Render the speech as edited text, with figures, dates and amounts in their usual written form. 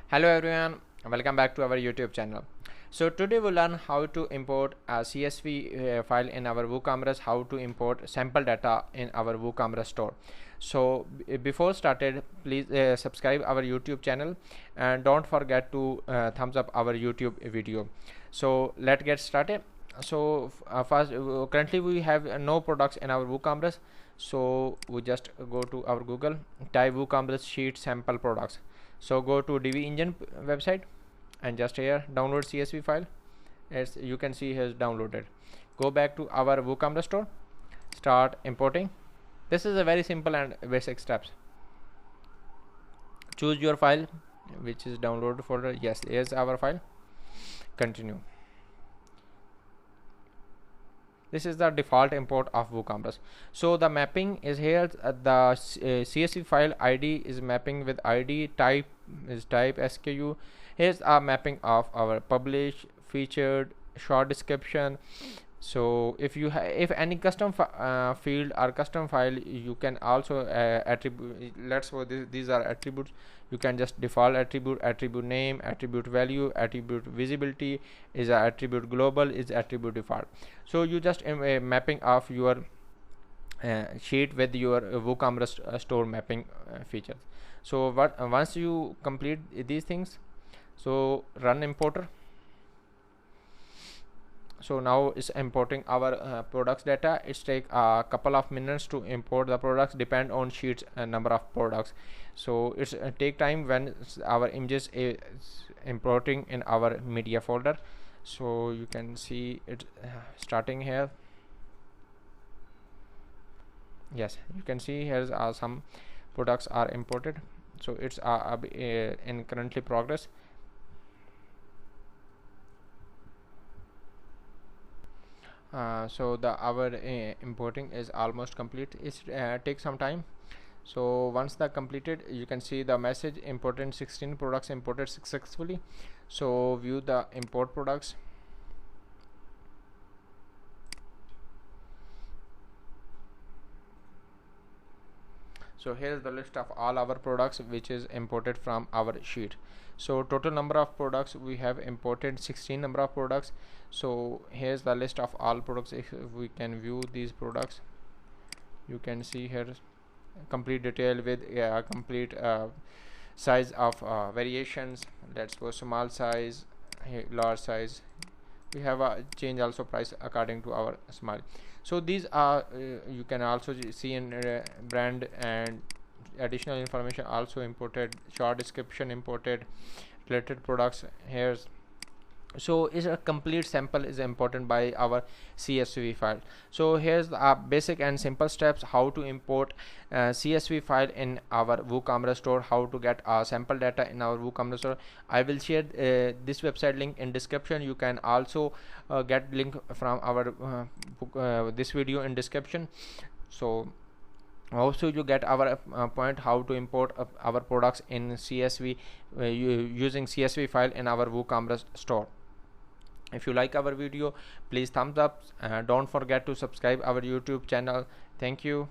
Hello everyone, welcome back to our YouTube channel. So today we'll learn how to import a CSV file in our WooCommerce, how to import sample data in our WooCommerce store. So before started, please subscribe our YouTube channel and don't forget to thumbs up our YouTube video. So let's get started. So first, currently we have no products in our WooCommerce. So we just go to our Google, type WooCommerce sheet sample products. So go to DV engine website and just here download CSV file. As you can see, here is downloaded. Go back to our WooCommerce store, start importing. This is a very simple and basic steps. Choose your file which is downloaded folder. Yes, here's our file. Continue. This is the default import of WooCommerce. So the mapping is here. The CSV file ID is mapping with ID, type is type SKU. Here's a mapping of our publish, featured, short description. So if you if any custom field or custom file, you can also attribute. Let's say these are attributes. You can just default attribute, attribute name, attribute value, attribute visibility is a attribute global, is attribute default. So you just mapping of your sheet with your WooCommerce store mapping features. So once you complete these things, so run importer. So now it's importing our products data. It's take a couple of minutes to import the products, depend on sheets and number of products. So it's take time when our images is importing in our media folder. So you can see it starting here. Yes, you can see here's some products are imported. So it's in currently progress. So our importing is almost complete. It takes some time. So once that completed, you can see the message important 16 products imported successfully. So view the import products. So here's the list of all our products which is imported from our sheet. So total number of products we have imported 16 number of products. So here's the list of all products. If we can view these products, you can see here complete detail with complete size of variations. Let's go small size, large size. We have a change also price according to our small. So these are you can also see in brand and additional information also imported, short description imported, related products. Here's so is a complete sample is important by our CSV file. So here's the basic and simple steps how to import CSV file in our WooCommerce store, how to get sample data in our WooCommerce store. I will share this website link in description. You can also get link from our this video in description. So also you get our point how to import our products in CSV using CSV file in our WooCommerce store. If you like our video, please thumbs up. Don't forget to subscribe our YouTube channel. Thank you.